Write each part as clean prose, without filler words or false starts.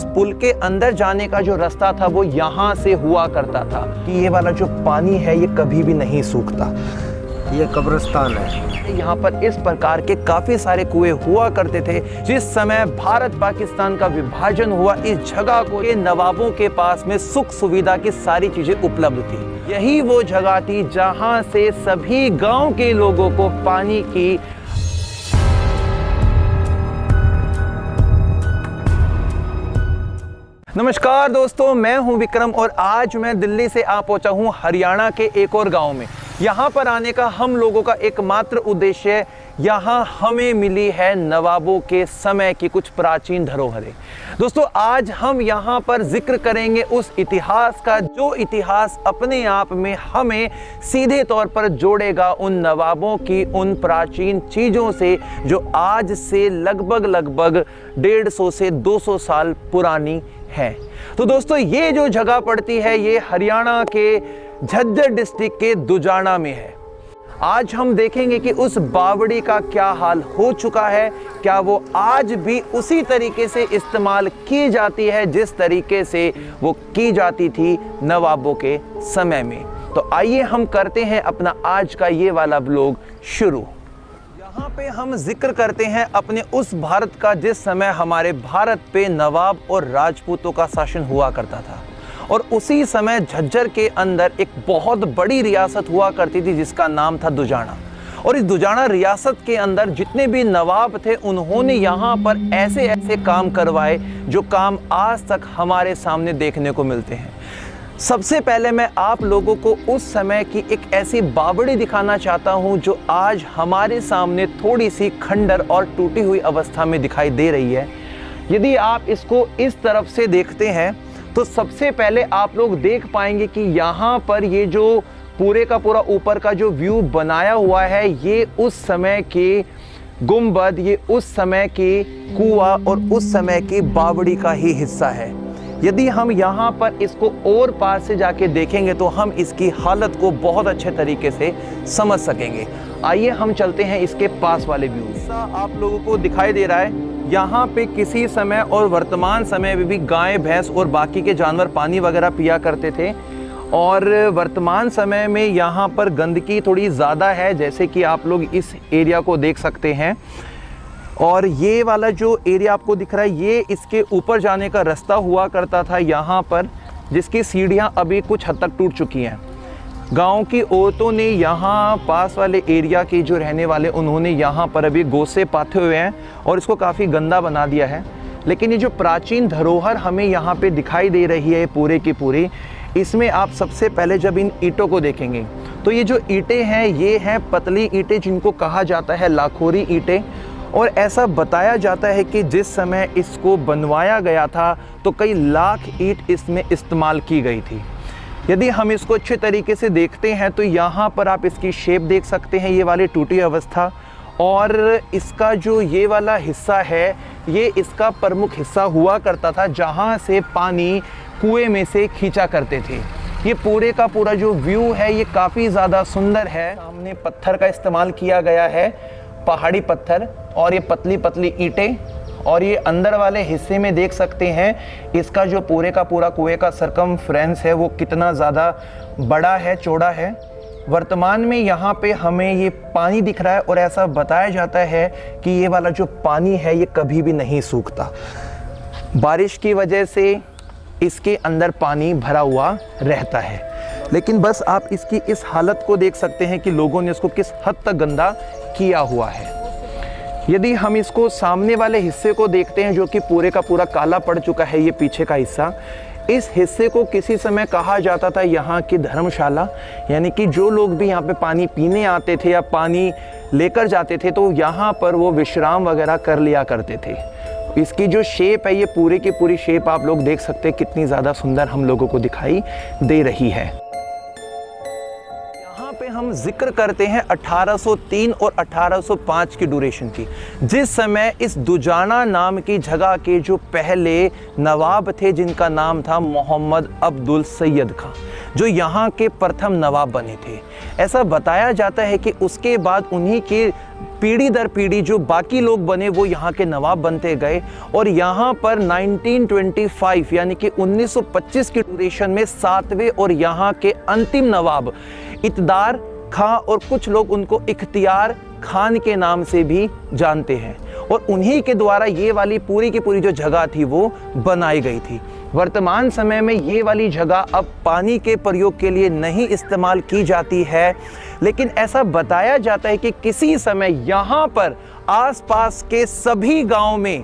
पुल के अंदर जाने का जो रास्ता था वो यहाँ से हुआ करता था कि ये वाला जो पानी है ये कभी भी नहीं सूखता। ये कब्रिस्तान है। यहाँ पर इस प्रकार के काफी सारे कुएं हुआ करते थे। जिस समय भारत पाकिस्तान का विभाजन हुआ, इस जगह को ये नवाबों के पास में सुख सुविधा की सारी चीजें उपलब्ध थी। यही वो जगह थी जहाँ से सभी गांव के लोगों को पानी की नमस्कार दोस्तों, मैं हूं विक्रम और आज मैं दिल्ली से आ पहुंचा हूं हरियाणा के एक और गांव में। यहां पर आने का हम लोगों का एकमात्र उद्देश्य, यहां हमें मिली है नवाबों के समय की कुछ प्राचीन धरोहरें। दोस्तों, आज हम यहां पर जिक्र करेंगे उस इतिहास का जो इतिहास अपने आप में हमें सीधे तौर पर जोड़ेगा उन नवाबों की उन प्राचीन चीज़ों से जो आज से लगभग 150 से 200 साल पुरानी है। तो दोस्तों, ये जो जगह पड़ती है ये हरियाणा के झज्जर डिस्ट्रिक्ट के दुजाना में है। आज हम देखेंगे कि उस बावड़ी का क्या हाल हो चुका है, क्या वो आज भी उसी तरीके से इस्तेमाल की जाती है जिस तरीके से वो की जाती थी नवाबों के समय में। तो आइए हम करते हैं अपना आज का ये वाला व्लॉग शुरू। यहाँ पे हम जिक्र करते हैं अपने उस भारत का जिस समय हमारे भारत पे नवाब और राजपूतों का शासन हुआ करता था, और उसी समय झज्जर के अंदर एक बहुत बड़ी रियासत हुआ करती थी जिसका नाम था दुजाना। और इस दुजाना रियासत के अंदर जितने भी नवाब थे उन्होंने यहाँ पर ऐसे ऐसे काम करवाए जो काम आज तक हमारे सामने देखने को मिलते हैं। सबसे पहले मैं आप लोगों को उस समय की एक ऐसी बावड़ी दिखाना चाहता हूं जो आज हमारे सामने थोड़ी सी खंडर और टूटी हुई अवस्था में दिखाई दे रही है। यदि आप इसको इस तरफ से देखते हैं तो सबसे पहले आप लोग देख पाएंगे कि यहाँ पर ये जो पूरे का पूरा ऊपर का जो व्यू बनाया हुआ है ये उस समय के गुंबद, ये उस समय के कुआं और उस समय की बावड़ी का ही हिस्सा है। यदि हम यहाँ पर इसको और पार से जाके देखेंगे तो हम इसकी हालत को बहुत अच्छे तरीके से समझ सकेंगे। आइए हम चलते हैं इसके पास वाले व्यू। आप लोगों को दिखाई दे रहा है यहाँ पे किसी समय और वर्तमान समय में भी गाय, भैंस और बाकी के जानवर पानी वगैरह पिया करते थे। और वर्तमान समय में यहाँ पर गंदगी थोड़ी ज़्यादा है, जैसे कि आप लोग इस एरिया को देख सकते हैं। और ये वाला जो एरिया आपको दिख रहा है ये इसके ऊपर जाने का रास्ता हुआ करता था यहाँ पर, जिसकी सीढ़ियाँ अभी कुछ हद तक टूट चुकी हैं। गांव की औरतों ने यहाँ पास वाले एरिया के जो रहने वाले उन्होंने यहाँ पर अभी गोसे पाथे हुए हैं और इसको काफ़ी गंदा बना दिया है। लेकिन ये जो प्राचीन धरोहर हमें यहाँ पे दिखाई दे रही है पूरे की पूरी, इसमें आप सबसे पहले जब इन ईंटों को देखेंगे तो ये जो ईंटें हैं ये हैं पतली ईंटें जिनको कहा जाता है लाखोरी ईंटें। और ऐसा बताया जाता है कि जिस समय इसको बनवाया गया था तो कई लाख ईंट इसमें इस्तेमाल की गई थी। यदि हम इसको अच्छे तरीके से देखते हैं तो यहाँ पर आप इसकी शेप देख सकते हैं, ये वाली टूटी अवस्था। और इसका जो ये वाला हिस्सा है ये इसका प्रमुख हिस्सा हुआ करता था जहाँ से पानी कुएं में से खींचा करते थे। ये पूरे का पूरा जो व्यू है ये काफ़ी ज़्यादा सुंदर है। सामने पत्थर का इस्तेमाल किया गया है, पहाड़ी पत्थर, और ये पतली पतली ईंटें। और ये अंदर वाले हिस्से में देख सकते हैं इसका जो पूरे का पूरा कुएं का सरकमफ्रेंस है वो कितना ज़्यादा बड़ा है, चौड़ा है। वर्तमान में यहाँ पे हमें ये पानी दिख रहा है और ऐसा बताया जाता है कि ये वाला जो पानी है ये कभी भी नहीं सूखता। बारिश की वजह से इसके अंदर पानी भरा हुआ रहता है। लेकिन बस आप इसकी इस हालत को देख सकते हैं कि लोगों ने इसको किस हद तक गंदा किया हुआ है। यदि हम इसको सामने वाले हिस्से को देखते हैं जो कि पूरे का पूरा काला पड़ चुका है, ये पीछे का हिस्सा, इस हिस्से को किसी समय कहा जाता था यहाँ की धर्मशाला। यानी कि जो लोग भी यहाँ पे पानी पीने आते थे या पानी लेकर जाते थे तो यहाँ पर वो विश्राम वगैरह कर लिया करते थे। इसकी जो शेप है ये पूरे की पूरी शेप आप लोग देख सकते हैं कितनी ज़्यादा सुंदर हम लोगों को दिखाई दे रही है। पे हम जिक्र करते हैं 1803 और 1805 की ड्यूरेशन की, जिस समय इस दुजाना नाम की जगह के जो पहले नवाब थे जिनका नाम था मोहम्मद अब्दुल सैयद खां, जो यहाँ के प्रथम नवाब बने थे। ऐसा बताया जाता है कि उसके बाद उन्हीं के पीढ़ी दर पीढ़ी जो बाकी लोग बने वो यहाँ के नवाब बनते गए और यहाँ पर 1925 यानी कि 1925 की ड्यूरेशन में 7वें और यहाँ के अंतिम नवाब इतदार खां, और कुछ लोग उनको इख्तियार खान के नाम से भी जानते हैं, और उन्हीं के द्वारा ये वाली पूरी की पूरी जो जगह थी वो बनाई गई थी। वर्तमान समय में ये वाली जगह अब पानी के प्रयोग के लिए नहीं इस्तेमाल की जाती है, लेकिन ऐसा बताया जाता है कि किसी समय यहाँ पर आसपास के सभी गांव में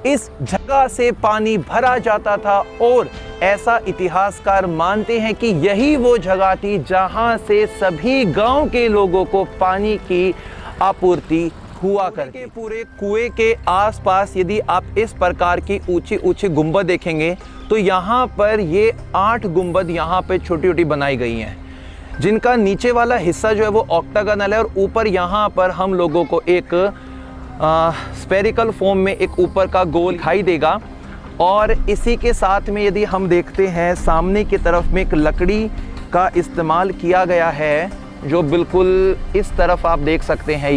इस जगह से पानी भरा जाता था, और ऐसा इतिहासकार मानते हैं कि यही वो जगह थी जहां से सभी गांव के लोगों को पानी की आपूर्ति हुआ करती। पूरे कुएं के आसपास यदि आप इस प्रकार की ऊंची ऊंची गुंबद देखेंगे तो यहाँ पर ये 8 गुंबद यहाँ पे छोटी छोटी बनाई गई हैं, जिनका नीचे वाला हिस्सा जो है वो ऑक्टागोनल है, और ऊपर यहाँ पर हम लोगों को एक स्फेरिकल फॉर्म में एक ऊपर का गोल दिखाई देगा। और इसी के साथ में यदि हम देखते हैं सामने की तरफ में एक लकड़ी का इस्तेमाल किया गया है, जो बिल्कुल इस तरफ आप देख सकते हैं।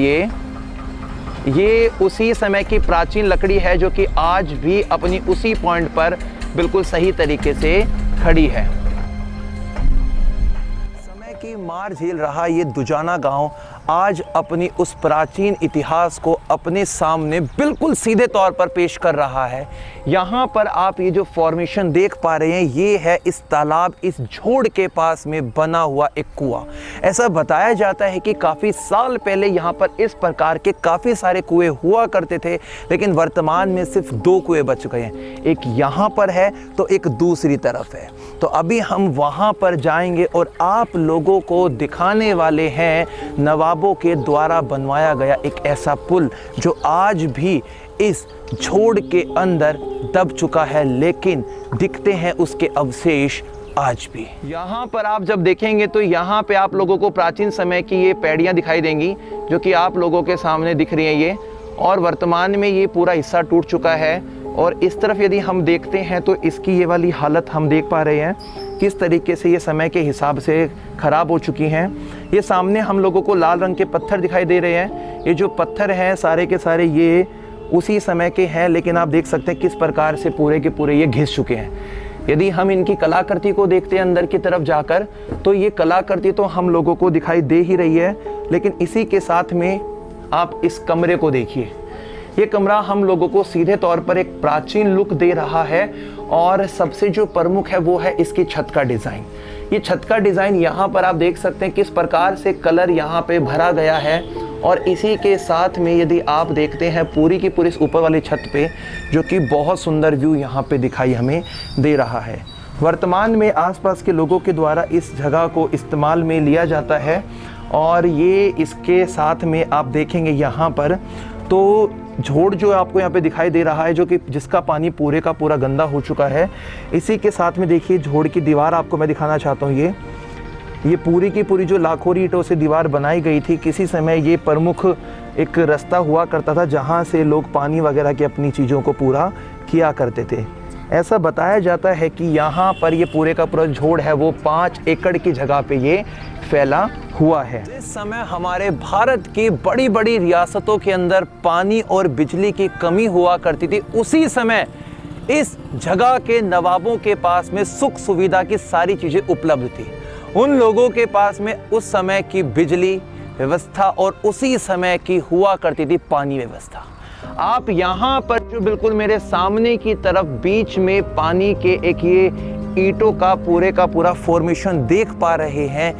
ये उसी समय की प्राचीन लकड़ी है जो कि आज भी अपनी उसी पॉइंट पर बिल्कुल सही तरीके से खड़ी है। समय की मार झेल रहा ये दुजाना गांव आज अपनी उस प्राचीन इतिहास को अपने सामने बिल्कुल सीधे तौर पर पेश कर रहा है। यहाँ पर आप ये जो फॉर्मेशन देख पा रहे हैं, ये है इस तालाब, इस झोड़ के पास में बना हुआ एक कुआं। ऐसा बताया जाता है कि काफ़ी साल पहले यहाँ पर इस प्रकार के काफ़ी सारे कुएं हुआ करते थे, लेकिन वर्तमान में सिर्फ 2 कुएं बच गए हैं। एक यहाँ पर है तो एक दूसरी तरफ है। तो अभी हम वहाँ पर जाएंगे और आप लोगों को दिखाने वाले हैं नवाबों के द्वारा बनवाया गया एक ऐसा पुल जो आज भी इस झोड़ के अंदर दब चुका है, लेकिन दिखते हैं उसके अवशेष आज भी। यहाँ पर आप जब देखेंगे तो यहाँ पे आप लोगों को प्राचीन समय की ये पैड़ियाँ दिखाई देंगी जो कि आप लोगों के सामने दिख रही हैं ये, और वर्तमान में ये पूरा हिस्सा टूट चुका है। और इस तरफ यदि हम देखते हैं तो इसकी ये वाली हालत हम देख पा रहे हैं किस तरीके से ये समय के हिसाब से ख़राब हो चुकी हैं। ये सामने हम लोगों को लाल रंग के पत्थर दिखाई दे रहे हैं। ये जो पत्थर हैं सारे के सारे ये उसी समय के हैं, लेकिन आप देख सकते हैं किस प्रकार से पूरे के पूरे ये घिस चुके हैं। यदि हम इनकी कलाकृति को देखते हैं अंदर की तरफ जाकर, तो ये कलाकृति तो हम लोगों को दिखाई दे ही रही है, लेकिन इसी के साथ में आप इस कमरे को देखिए। ये कमरा हम लोगों को सीधे तौर पर एक प्राचीन लुक दे रहा है, और सबसे जो प्रमुख है वो है इसकी छत का डिज़ाइन। ये छत का डिज़ाइन यहाँ पर आप देख सकते हैं किस प्रकार से कलर यहाँ पे भरा गया है, और इसी के साथ में यदि आप देखते हैं पूरी की पूरी इस ऊपर वाली छत पे, जो कि बहुत सुंदर व्यू यहाँ पे दिखाई हमें दे रहा है। वर्तमान में आसपास के लोगों के द्वारा इस जगह को इस्तेमाल में लिया जाता है, और ये इसके साथ में आप देखेंगे यहाँ पर तो झोड़ जो आपको यहाँ पे दिखाई दे रहा है, जो कि जिसका पानी पूरे का पूरा गंदा हो चुका है। इसी के साथ में देखिए झोड़ की दीवार आपको मैं दिखाना चाहता हूँ। ये पूरी की पूरी जो लाखों ईंटों से दीवार बनाई गई थी, किसी समय ये प्रमुख एक रास्ता हुआ करता था जहाँ से लोग पानी वगैरह की अपनी चीज़ों को पूरा किया करते थे। ऐसा बताया जाता है कि यहाँ पर ये पूरे का पूरा झोड़ है वो 5 एकड़ की जगह पे ये फैला हुआ है। इस समय हमारे भारत की बड़ी बड़ी रियासतों के अंदर पानी और बिजली की कमी हुआ करती थी, उसी समय इस जगह के नवाबों के पास में सुख सुविधा की सारी चीज़ें उपलब्ध थी। उन लोगों के पास में उस समय की बिजली व्यवस्था और उसी समय की हुआ करती थी पानी व्यवस्था। आप यहाँ पर जो बिल्कुल मेरे सामने की तरफ बीच में पानी के एक ये ईंटों का पूरा फॉर्मेशन देख पा रहे हैं,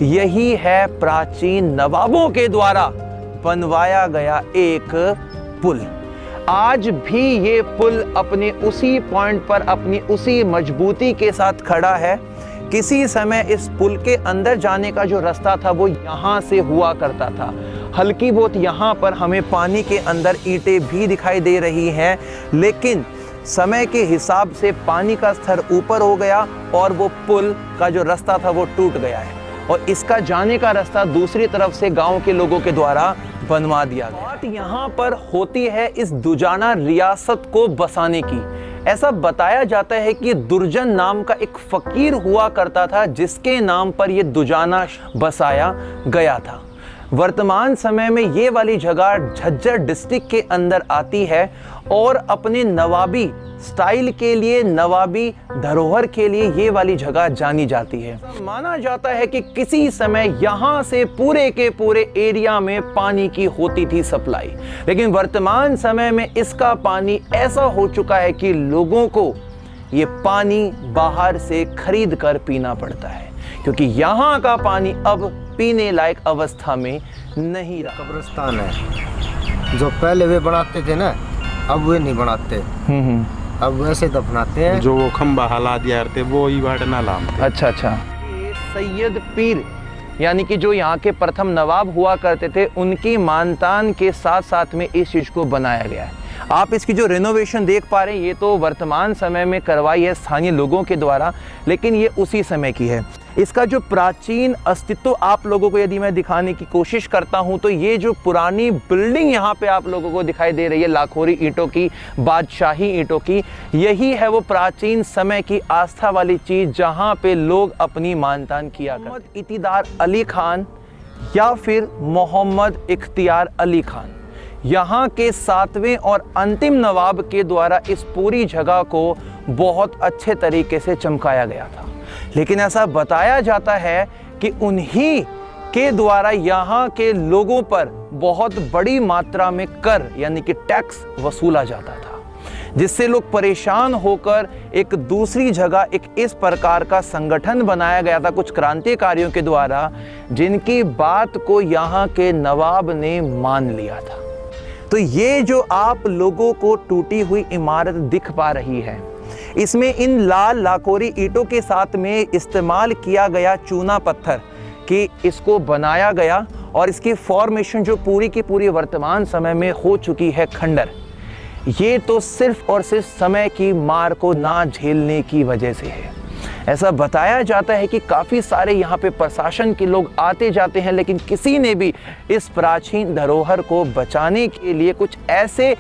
यही है प्राचीन नवाबों के द्वारा बनवाया गया एक पुल। आज भी ये पुल अपने उसी पॉइंट पर अपनी उसी मजबूती के साथ खड़ा है। किसी समय इस पुल के अंदर जाने का जो रास्ता था वो यहाँ से हुआ करता था। हल्की बहुत यहाँ पर हमें पानी के अंदर ईंटें भी दिखाई दे रही हैं, लेकिन समय के हिसाब से पानी का स्तर ऊपर हो गया और वो पुल का जो रास्ता था वो टूट गया है, और इसका जाने का रास्ता दूसरी तरफ से गांव के लोगों के द्वारा बनवा दिया गया। बात यहाँ पर होती है इस दुजाना रियासत को बसाने की। ऐसा बताया जाता है कि दुर्जन नाम का एक फकीर हुआ करता था जिसके नाम पर यह दुजाना बसाया गया था। वर्तमान समय में ये वाली जगह झज्जर डिस्ट्रिक्ट के अंदर आती है और अपने नवाबी स्टाइल के लिए, नवाबी धरोहर के लिए ये वाली जगह जानी जाती है। माना जाता है कि किसी समय यहाँ से पूरे के पूरे एरिया में पानी की होती थी सप्लाई, लेकिन वर्तमान समय में इसका पानी ऐसा हो चुका है कि लोगों को ये पानी बाहर से खरीद कर पीना पड़ता है, क्योंकि यहाँ का पानी अब पीने लायक अवस्था में नहीं रहा। कब्रिस्तान है, जो पहले वे बनाते थे ना, अब वे नहीं बनाते। अब वैसे दफनाते हैं। जो वो खम्बा हला दिया करते वो ही वाटना लाम। अच्छा अच्छा। ये सैयद पीर यानी कि जो यहाँ के प्रथम नवाब हुआ करते थे, उनकी मानतान के साथ साथ में इस चीज़ को बनाया गया है। आप इसकी जो रिनोवेशन देख पा रहे हैं, ये तो वर्तमान समय में करवाई है स्थानीय लोगों के द्वारा, लेकिन ये उसी समय की है। इसका जो प्राचीन अस्तित्व आप लोगों को यदि मैं दिखाने की कोशिश करता हूं, तो ये जो पुरानी बिल्डिंग यहाँ पे आप लोगों को दिखाई दे रही है, लाखोरी ईंटों की, बादशाही ईंटों की, यही है वो प्राचीन समय की आस्था वाली चीज़ जहाँ पे लोग अपनी मानतान किया करते। मोहम्मद इतिदार अली खान या फिर मोहम्मद इख्तियार अली खान, यहाँ के 7वें और अंतिम नवाब के द्वारा इस पूरी जगह को बहुत अच्छे तरीके से चमकाया गया था। लेकिन ऐसा बताया जाता है कि उन्हीं के द्वारा यहाँ के लोगों पर बहुत बड़ी मात्रा में कर यानी कि टैक्स वसूला जाता था, जिससे लोग परेशान होकर एक दूसरी जगह एक इस प्रकार का संगठन बनाया गया था कुछ क्रांतिकारियों के द्वारा, जिनकी बात को यहाँ के नवाब ने मान लिया था। तो ये जो आप लोगों को टूटी हुई इमारत दिख पा रही है, इसमें इन लाल लाखोरी ईंटों के साथ में इस्तेमाल किया गया चूना पत्थर कि इसको बनाया गया, और इसकी फॉर्मेशन जो पूरी की पूरी वर्तमान समय में हो चुकी है खंडर, ये तो सिर्फ और सिर्फ समय की मार को ना झेलने की वजह से है। ऐसा बताया जाता है कि काफ़ी सारे यहाँ पे प्रशासन के लोग आते जाते हैं, लेकिन किसी ने भी इस प्राचीन धरोहर को बचाने के लिए कुछ ऐसे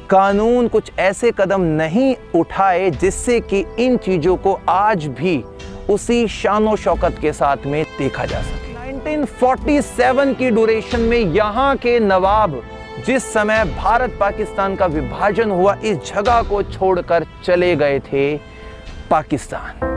कानून, कुछ ऐसे कदम नहीं उठाए जिससे कि इन चीज़ों को आज भी उसी शानो शौकत के साथ में देखा जा सके। 1947 की ड्यूरेशन में यहाँ के नवाब जिस समय भारत पाकिस्तान का विभाजन हुआ, इस जगह को छोड़कर चले गए थे पाकिस्तान।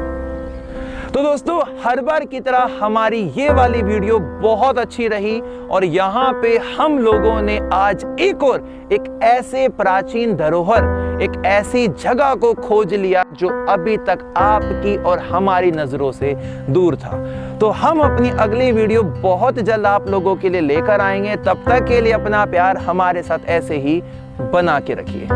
तो दोस्तों, हर बार की तरह हमारी ये वाली वीडियो बहुत अच्छी रही, और यहाँ पे हम लोगों ने आज एक ऐसे प्राचीन धरोहर, एक ऐसी जगह को खोज लिया जो अभी तक आपकी और हमारी नजरों से दूर था। तो हम अपनी अगली वीडियो बहुत जल्द आप लोगों के लिए लेकर आएंगे। तब तक के लिए अपना प्यार हमारे साथ ऐसे ही बना के रखिए।